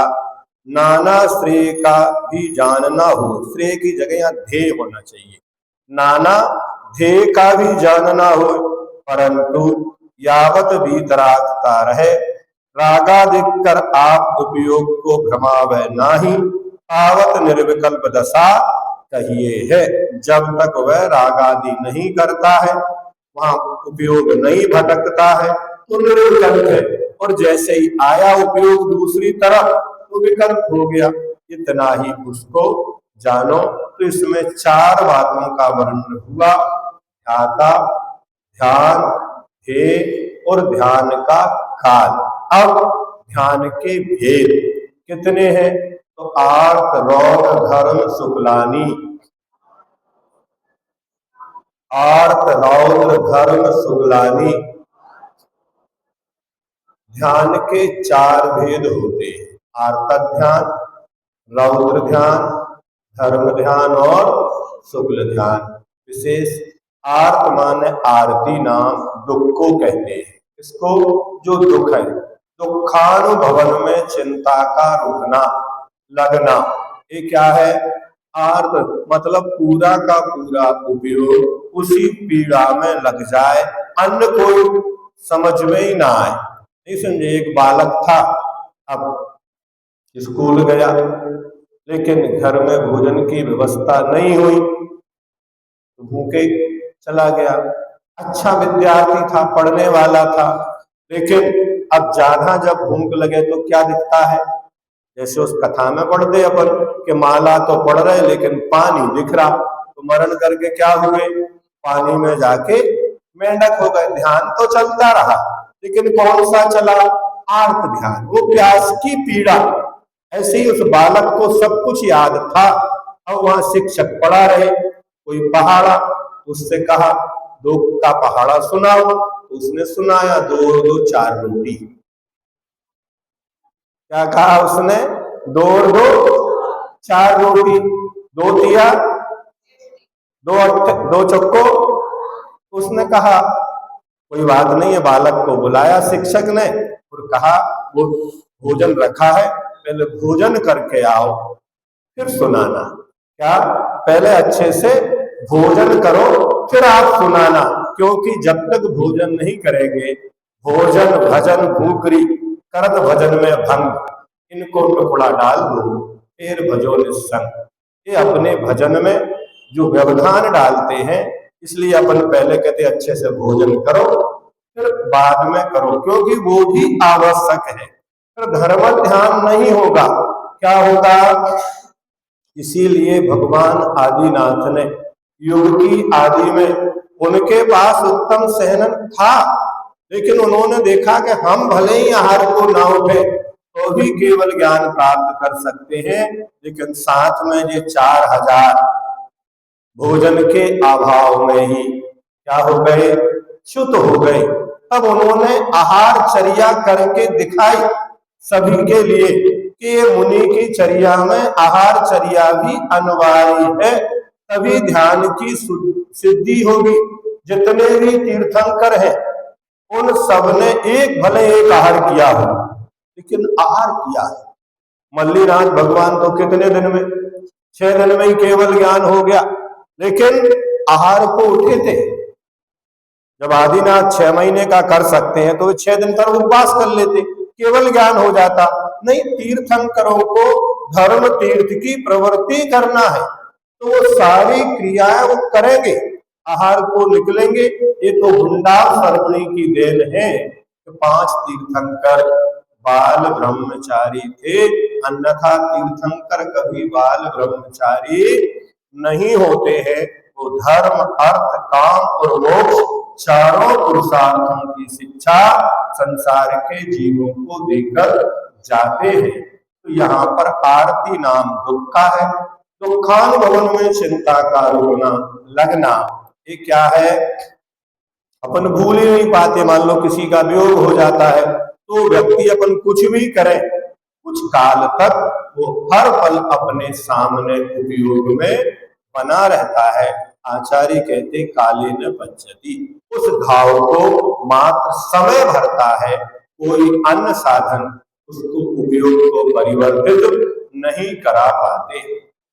नाना श्रेय का भी जानना हो। श्रेय की जगह यहाँ ध्येय होना चाहिए, नाना ध्येय का भी जानना हो, परंतु यावत भीतरागता रहे रागादिक कर आप उपयोग को भ्रमावे नाही, तावत निर्विकल्प दशा कहिए है। जब तक वह रागादि नहीं करता है, वहां उपयोग नहीं भटकता है, तो निर्विकल्प है। और जैसे ही आया उपयोग दूसरी तरफ, वो विकल्प हो गया। इतना ही उसको जानो। तो इसमें 4 बातों का वर्णन हुआ, ध्याता, ध्यान, ध्येय और ध्यान का काल। अब ध्यान के भेद कितने हैं? तो आर्त, रौद्र, धर्म, शुक्लानी। आर्त, रौद्र, धर्म, शुक्लानी। ध्यान के 4 भेद होते हैं, आर्त ध्यान, रौद्र ध्यान, धर्म ध्यान और शुक्ल ध्यान। विशेष आर्त माने आरती नाम दुख को कहते हैं। इसको जो दुख है, दुखानुभवन में चिंता का रुकना, लगना, ये क्या है? आर्त मतलब पूरा का पूरा उपयोग उसी पीड़ा में लग जाए, अन्य कोई समझ में ही ना आए। नहीं समझे? एक बालक था, अब स्कूल गया, लेकिन घर में भोजन की व्यवस्था नहीं हुई, तो भूखे चला गया। अच्छा विद्यार्थी था, पढ़ने वाला था, लेकिन अब ज्यादा जब भूख लगे तो क्या दिखता है? जैसे उस कथा में पढ़ते अपन कि माला तो पढ़ रहे लेकिन पानी दिख रहा, तो मरण करके क्या हुए? पानी में जाके मेंढक हो गए। ध्यान तो चलता रहा, लेकिन कौन सा चला? आर्त ध्यान, वो प्यास की पीड़ा। ऐसे ही उस बालक को सब कुछ याद था। अब वहां शिक्षक पढ़ा रहे, कोई पहाड़ा, उससे कहा 2 का पहाड़ा सुनाओ, उसने सुनाया 2 और 2 4 रोटी। क्या कहा उसने? 2 और 2 4 रोटी। 2 दिया, 2 चक्को। उसने कहा कोई बात नहीं है। बालक को बुलाया शिक्षक ने और कहा वो भोजन रखा है, पहले भोजन करके आओ फिर सुनाना। क्या? पहले अच्छे से भोजन करो फिर आप सुनाना, क्योंकि जब तक भोजन नहीं करेंगे, भोजन भजन भूकरी करत भजन में भंग, इनको टुकड़ा डाल दो फिर भजो निस्संग। ये अपने भजन में जो व्यवधान डालते हैं, इसलिए अपन पहले कहते अच्छे से भोजन करो फिर बाद में करो, क्योंकि वो भी आवश्यक है। फिर धर्म ध्यान नहीं होगा, क्या होगा? इसीलिए भगवान आदिनाथ ने युग की आदि में, उनके पास उत्तम सहनन था, लेकिन उन्होंने देखा कि हम भले ही आहार को ना उठे तो भी केवल ज्ञान प्राप्त कर सकते हैं, लेकिन साथ में ये 4000 भोजन के अभाव में ही क्या हो गए? च्युत हो गए। तब उन्होंने आहार चर्या करके दिखाई सभी के लिए कि मुनि की चर्या में आहार चर्या भी अनिवार्य है, तभी ध्यान की सिद्धि होगी। जितने भी तीर्थंकर हैं उन सब ने एक भले एक आहार किया हो, लेकिन आहार किया है। मल्लीनाथ भगवान तो कितने दिन में? 6 दिन में ही केवल ज्ञान हो गया, लेकिन आहार को उठे थे। जब आदिनाथ 6 महीने का कर सकते हैं तो 6 दिन पर उपवास कर लेते, केवल ज्ञान हो जाता। नहीं, तीर्थंकरों को धर्म तीर्थ की प्रवृत्ति करना है, तो वो सारी क्रियाएं वो करेंगे, आहार को निकलेंगे। ये तो हुंडा सर्वणी की देन है कि 5 तीर्थंकर बाल ब्रह्मचारी थे, अन्यथा तीर्थंकर कभी बाल ब्रह्मचारी नहीं होते हैं। वो धर्म, अर्थ, काम और मोक्ष चारों पुरुषार्थों की शिक्षा संसार के जीवों को देकर जाते हैं। तो यहाँ पर आरती नाम दुख का है। दुखानुभवन में चिंता का रुकना, लगना, ये क्या है? अपन भूल ही नहीं पाते। मान लो किसी का वियोग हो जाता है तो व्यक्ति अपन कुछ भी करे, कुछ काल तक वो हर पल अपने सामने उपयोग में बना रहता है। आचार्य कहते काले न पच्यति, उस घाव को मात्र समय भरता है, कोई अन्य साधन उसको उपयोग को परिवर्तित नहीं करा पाते।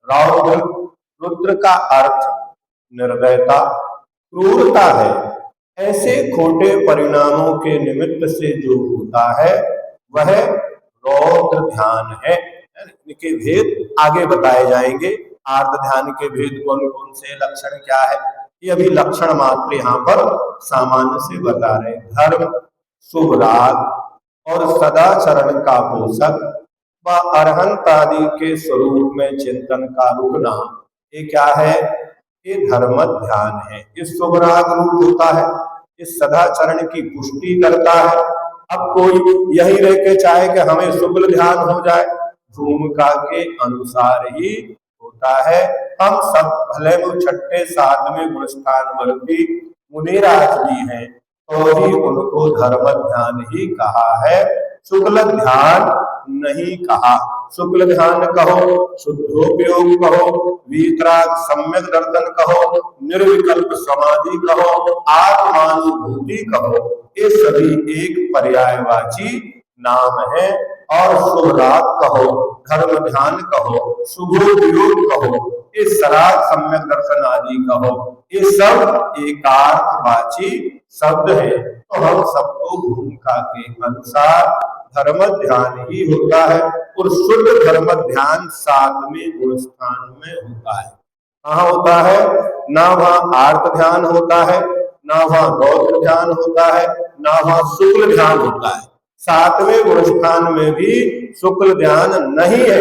रौद्र, रुद्र का अर्थ निर्दयता, क्रूरता है। ऐसे खोटे परिणामों के निमित्त से जो होता है वह रौद्र ध्यान है। इनके भेद आगे बताए जाएंगे। आर्त ध्यान के भेद कौन कौन से, लक्षण क्या है, ये अभी लक्षण मात्र यहाँ पर सामान्य से बता रहे। धर्म, शुभ राग और सदाचरण का पोषक, व अरहंत आदि के स्वरूप में चिंतन का रुकना, ये क्या है? ये धर्म ध्यान है। ये शुभ राग रूप होता है, इस सदाचरण की पुष्टि करता है। अब कोई यही रह के चाहे कि हमें शुक्ल ध्यान हो जाए, भूमिका के अनुसार ही होता है। हम सब भले वो छठे सातवें गुणस्थान वर्ती मुनिराज भी हैं, तो ही उनको धर्म ध्यान ही कहा है, शुक्ल ध्यान नहीं कहा। शुक्ल ध्यान कहो, शुद्धोपयोग कहो, वीतराग सम्यक दर्शन कहो, निर्विकल्प समाधि कहो, आत्मानुभूति कहो, ये सभी एक पर्यायवाची नाम है। और शुभ राग कहो, धर्म ध्यान कहो, शुभोपयोग कहो, ये सराग सम्यक दर्शन आदि कहो, ये सब एकार्थवाची शब्द है। तो हम सबको भूमिका के अनुसार धर्म ध्यान ही होता है, और शुद्ध धर्म ध्यान सातवें गुणस्थान में होता है। कहाँ होता है? ना वहाँ आर्त ध्यान होता है, ना वहाँ गौत्र ध्यान होता है, ना वहाँ शुक्ल ध्यान होता है। सातवें गुणस्थान में भी शुक्ल ध्यान नहीं है,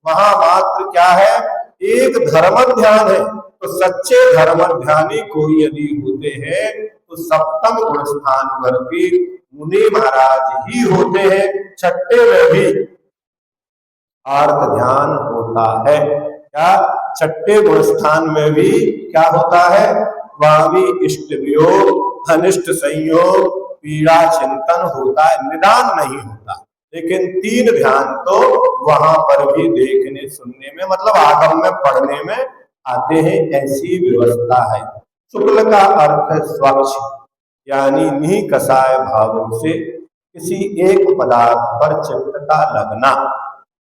वहां मात्र क्या है? एक धर्म ध्यान है। तो सच्चे धर्म ध्यानी कोई यदि होते हैं तो सप्तम गुणस्थान वर्ती मुनि महाराज ही होते हैं। छठे में भी आर्त ध्यान होता है। क्या छठे गुणस्थान में भी क्या होता है? वहां भी इष्ट वियोग, अनिष्ट संयोग, पीड़ा चिंतन होता है, निदान नहीं होता। लेकिन तीन ध्यान तो वहां पर भी देखने सुनने में, मतलब आगम में पढ़ने में आते हैं, ऐसी व्यवस्था है। शुक्ल का अर्थ है स्वच्छ, यानी निकषाय भावों से किसी एक पदार्थ पर चित्त का लगना।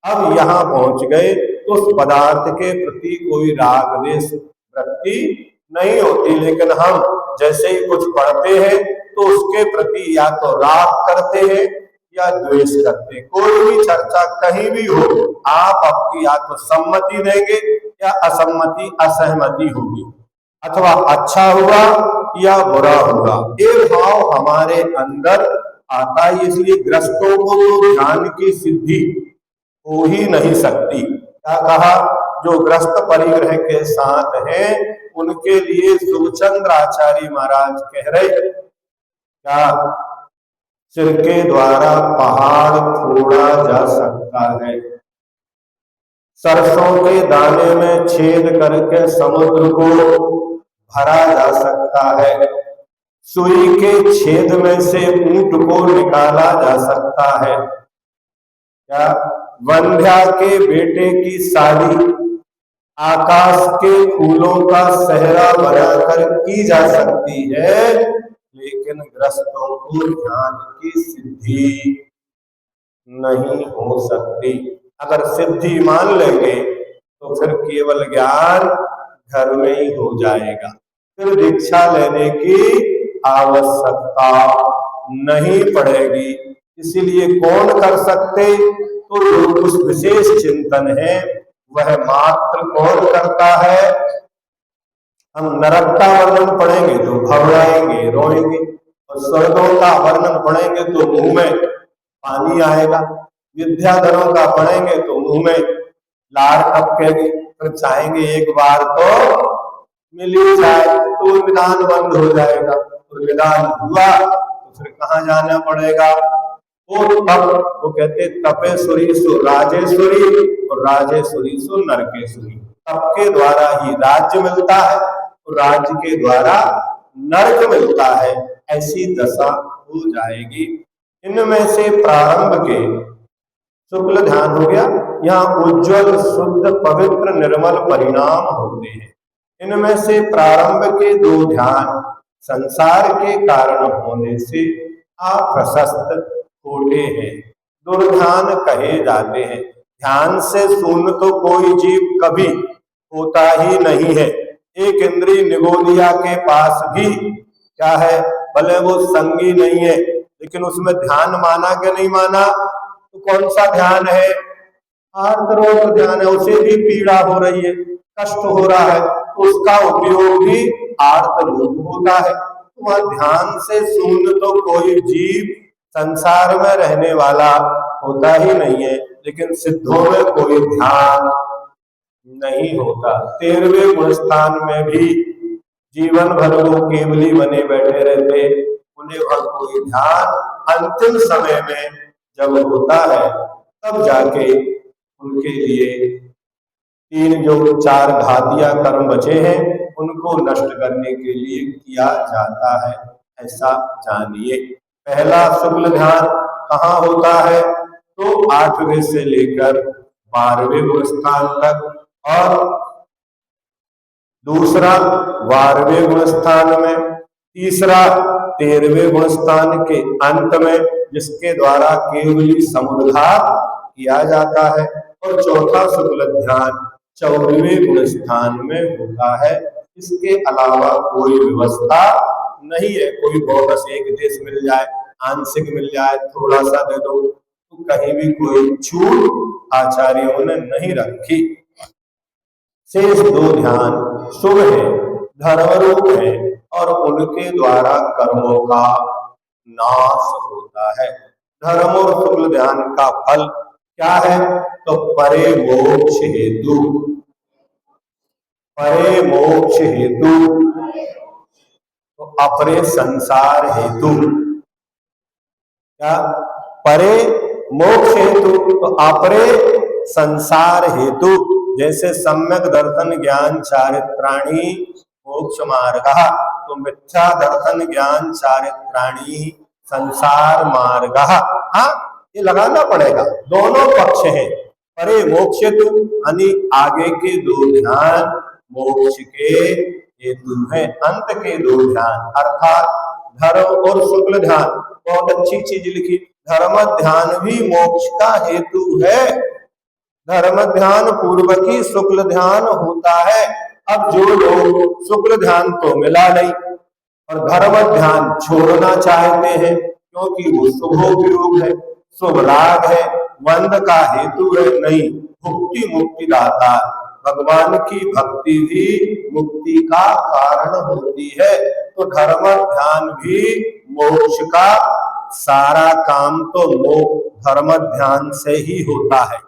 अब यहाँ पहुंच गए तो उस पदार्थ के प्रति कोई राग द्वेष वृत्ति नहीं होती, लेकिन हम जैसे ही कुछ पढ़ते हैं तो उसके प्रति या तो राग करते हैं या द्वेष करते हैं। कोई भी चर्चा कहीं भी हो, आप आपकी या तो सम्मति देंगे या असम्मति, असहमति होगी, अथवा अच्छा हुआ या बुरा हुआ, ये भाव हमारे अंदर आता है। इसलिए ग्रस्तों को तो ध्यान की सिद्धि हो ही नहीं सकती। क्या कहा? जो ग्रस्त परिग्रह के साथ हैं उनके लिए सुचंद्र आचार्य महाराज कह रहे, क्या सिर के द्वारा पहाड़ फोड़ा जा सकता है, सरसों के दाने में छेद करके समुद्र को भरा जा सकता है, सुई के छेद में से ऊंट को निकाला जा सकता है, क्या वंध्या के बेटे की साड़ी आकाश के फूलों का सहरा बनाकर की जा सकती है, लेकिन ग्रस्तों को ध्यान की सिद्धि नहीं हो सकती। अगर सिद्धि मान लेंगे तो फिर केवल ज्ञान घर में ही हो जाएगा, फिर दीक्षा लेने की आवश्यकता नहीं पड़ेगी। इसीलिए कौन कर सकते? तो जो कुछ विशेष चिंतन है वह मात्र कौन करता है? हम नरक का वर्णन पढ़ेंगे तो घबराएंगे, रोएंगे, और स्वर्गों का वर्णन पढ़ेंगे तो मुंह में पानी आएगा, विद्याधरों का पढ़ेंगे तो मुंह में लार टपकेगी, फिर चाहेंगे एक बार तो मिल ही जाए, तो निदान बंद हो जाएगा। तो निदान हुआ तो फिर कहाँ जाना पड़ेगा? वो कहते तपे सुरी सो राजेश्वरी और राजेश्वरी सो नरकेश्वरी। तप के द्वारा ही राज्य मिलता है और राज्य के द्वारा नरक मिलता है, ऐसी दशा हो जाएगी। इनमें से प्रारंभ के शुक्ल ध्यान हो गया, यहाँ उज्जवल शुद्ध पवित्र निर्मल परिणाम होते हैं। इनमें से प्रारंभ के दो ध्यान संसार के कारण होने से अप्रशस्त होते हैं, दुर्ध्यान कहे जाते हैं। ध्यान से शून्य तो कोई जीव कभी होता ही नहीं है। एक इंद्रिय निगोदिया के पास भी क्या है? भले वो संगी नहीं है, लेकिन उसमें ध्यान माना कि नहीं माना? तो कौन सा ध्यान है? आर्तरोग ध्यान है, उसे भी पीड़ा हो रही है, कष्ट हो रहा है, तो उसका उपयोग भी आर्तरोग होता है। तो वह ध्यान से शून्य तो कोई जीव संसार में रहने वाला होता ही नहीं है, लेकिन सिद्धों में कोई ध्यान नहीं होता। 13वें गुण स्थान में भी जीवन भर वो केवली बने बैठे रहते, उन्हें और कोई ध्यान अंतिम समय में जब होता है तब जाके उनके लिए 3 जो 4 घातिया कर्म बचे हैं उनको नष्ट करने के लिए किया जाता है, ऐसा जानिए। पहला शुक्ल ध्यान कहाँ होता है? तो 8वें से लेकर 12वें गुण स्थान तक, और दूसरा 12वें गुण स्थान में, तीसरा 13वें गुण स्थान के अंत में जिसके द्वारा केवली समुद्धार किया जाता है, और चौथा शुक्ल ध्यान 14वें गुण स्थान में होता है। इसके अलावा कोई व्यवस्था नहीं है। कोई बोनस एक देश मिल जाए, आंशिक मिल जाए, थोड़ा सा दे दो, तो कहीं भी कोई छूट आचार्यों ने नहीं रखी। शेष 2 ध्यान शुभ है, धर्मरूप है, और उनके द्वारा कर्मों का नाश होता है। धर्म और शुक्ल ध्यान का फल क्या है? तो परे मोक्ष हेतु, परे मोक्ष हेतु, तो अपरे संसार हेतु। क्या? परे मोक्ष हेतु तो अपरे संसार हेतु। जैसे सम्यक दर्शन ज्ञान चारित्राणी मोक्ष मार्ग, तो मिथ्या दर्शन ज्ञान चारित्राणी संसार मार्ग। हाँ, ये लगाना पड़ेगा, दोनों पक्ष हैं। परे मोक्ष हेतु यानी आगे के 2 ध्यान मोक्ष के हेतु है, अंत के 2 ध्यान अर्थात धर्म और शुक्ल ध्यान। बहुत अच्छी चीज लिखी, धर्म ध्यान भी मोक्ष का हेतु है। धर्म ध्यान पूर्वकी शुक्ल ध्यान होता है। अब जो लोग शुक्ल ध्यान तो मिला नहीं और धर्म ध्यान छोड़ना चाहते हैं क्योंकि वो शुभोपयोग है, शुभ लाभ है, वंद का हेतु है, नहीं भुक्ति मुक्ति दाता, भगवान की भक्ति भी मुक्ति का कारण होती है। तो धर्म ध्यान भी मोक्ष का सारा काम तो धर्म ध्यान से ही होता है।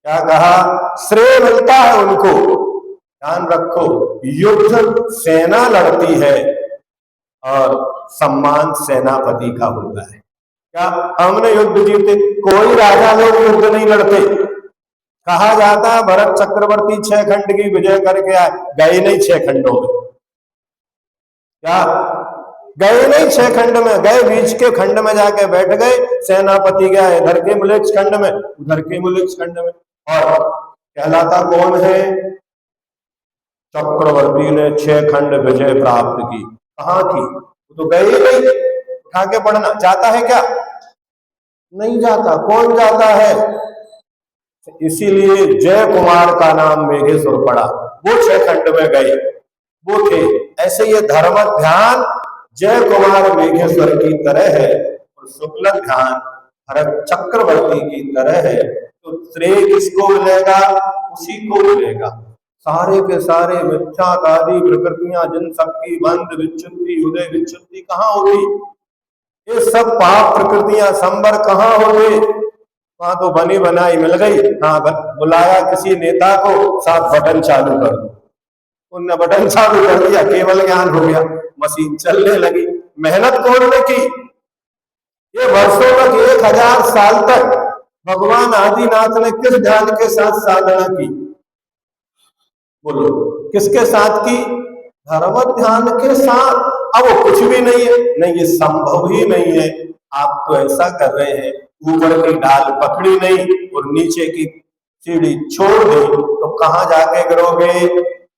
क्या कहा? श्रेय मिलता है उनको। ध्यान रखो, युद्ध सेना लड़ती है और सम्मान सेनापति का होता है। क्या हमने युद्ध जीते? कोई राजा लोग युद्ध नहीं लड़ते। कहा जाता है भरत चक्रवर्ती 6 खंड की विजय करके आए, गए नहीं 6 खंडों में। क्या गए नहीं 6 खंड में? गए बीच के खंड में जाके बैठ गए, सेनापति गया इधर के मुल्क खंड में, उधर के मुल्क खंड में। और कहलाता कौन है? चक्रवर्ती ने 6 खंड विजय प्राप्त की। कहाँ की? तो गए ही नहीं। उठा के पढ़ना जाता है क्या? नहीं जाता। कौन जाता है? इसीलिए जय कुमार का नाम मेघेश्वर पड़ा, वो 6 खंड में गए, वो थे। ऐसे ये धर्म ध्यान जय कुमार मेघेश्वर की तरह है और शुक्ल ध्यान भरत चक्रवर्ती की तरह है। तो श्रेय किसको मिलेगा? उसी को मिलेगा। सारे के सारे मिथ्याकारी प्रकृतियां जिन सबकी बंध विच्छुद्धि उदय विच्छुद्धि कहाँ होती? ये सब पाप प्रकृतियां संबर कहाँ होते? वहां तो बनी बनाई मिल गई। हाँ, बुलाया किसी नेता को, साथ बटन चालू कर दो, उनने बटन चालू कर दिया, केवल ज्ञान हो गया, मशीन चलने लगी। मेहनत कौन ने की? ये वर्षों तक 1000 साल तक भगवान आदिनाथ ने किस ध्यान के साथ साधना की? बोलो, किसके साथ की? धर्म ध्यान के साथ। अब वो कुछ भी नहीं है, नहीं ये संभव ही नहीं है। आप तो ऐसा कर रहे हैं, ऊपर की डाल पकड़ी नहीं और नीचे की सीढ़ी छोड़ दी, तो कहाँ जाके गिरोगे?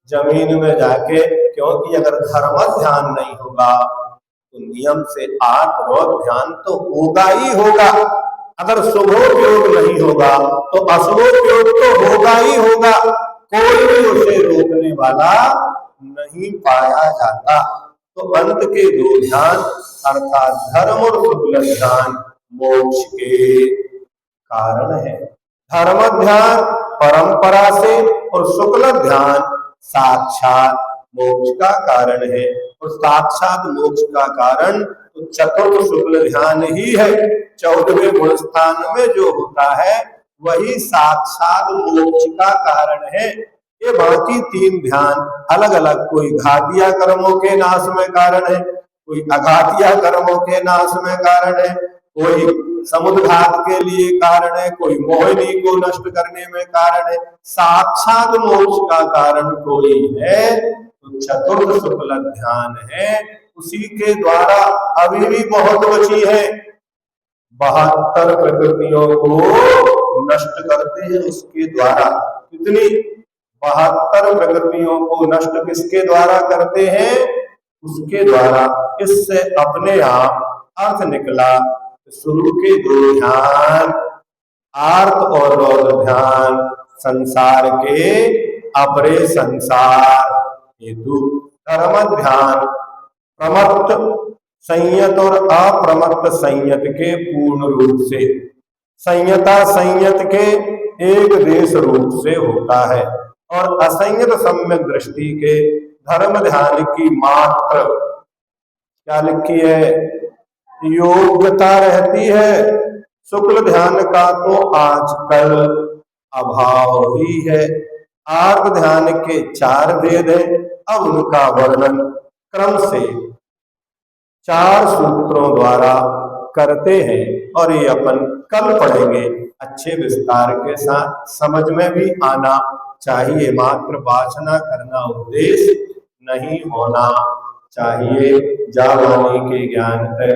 जमीन में जाके। क्योंकि अगर धर्म ध्यान नहीं होगा तो नियम से आत्म ध्यान तो होगा ही होगा। अगर शुभोपयोग नहीं होगा तो अशुभोपयोग तो होगा ही होगा। कोई भी उसे रोकने वाला नहीं पाया जाता। तो अंत के 2 ध्यान अर्थात धर्म और शुक्ल ध्यान मोक्ष के कारण है। धर्म ध्यान परंपरा से और शुक्ल ध्यान साक्षात मोक्ष का कारण है। और साक्षात मोक्ष का कारण तो चतुर्थ शुक्ल ध्यान ही है। 14वें गुण स्थान में जो होता है वही साक्षात मोक्ष का कारण है। ये बाकी तीन ध्यान अलग अलग, कोई घातिया कर्मों के नाश में कारण है, कोई अघातिया कर्मों के नाश में कारण है, कोई समुद्घात के लिए कारण है, कोई मोहिनी को नष्ट करने में कारण है। साक्षात मोक्ष का कारण कोई है तो चतुर्थ शुक्ल ध्यान है, उसी के द्वारा अभी भी बहुत बची है। 72 प्रकृतियों को नष्ट करते हैं उसके द्वारा। कितनी? 72 प्रकृतियों को नष्ट किसके द्वारा करते हैं? उसके द्वारा। इससे अपने आप अर्थ निकला, शुरू के दो ध्यान आर्त और रौद्र ध्यान संसार के अपरे संसार हेतु, धर्म ध्यान प्रमत्त संयत और अप्रमत्त संयत के पूर्ण रूप से, संयता संयत के एक देश रूप से होता है, और असंयत सम्यक दृष्टि के धर्म ध्यान की मात्र क्या लिखी है? योग्यता रहती है। शुक्ल ध्यान का तो आजकल अभाव ही है। आर्त ध्यान के 4 भेद हैं। अब उनका वर्णन क्रम से 4 सूत्रों द्वारा करते हैं और ये अपन कल पढ़ेंगे अच्छे विस्तार के साथ। समझ में भी आना चाहिए, मात्र वासना करना उद्देश्य नहीं होना चाहिए। जावानी के ज्ञान है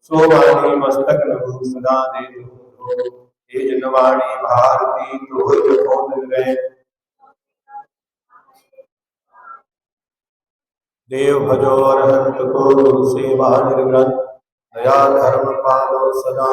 सोवानी मस्तक नभु सदा दे हे जनवाणी भारती तो गए। देव भजो अरहंत को सेवा निर्ग्रंथ दया धर्म पालो सदा।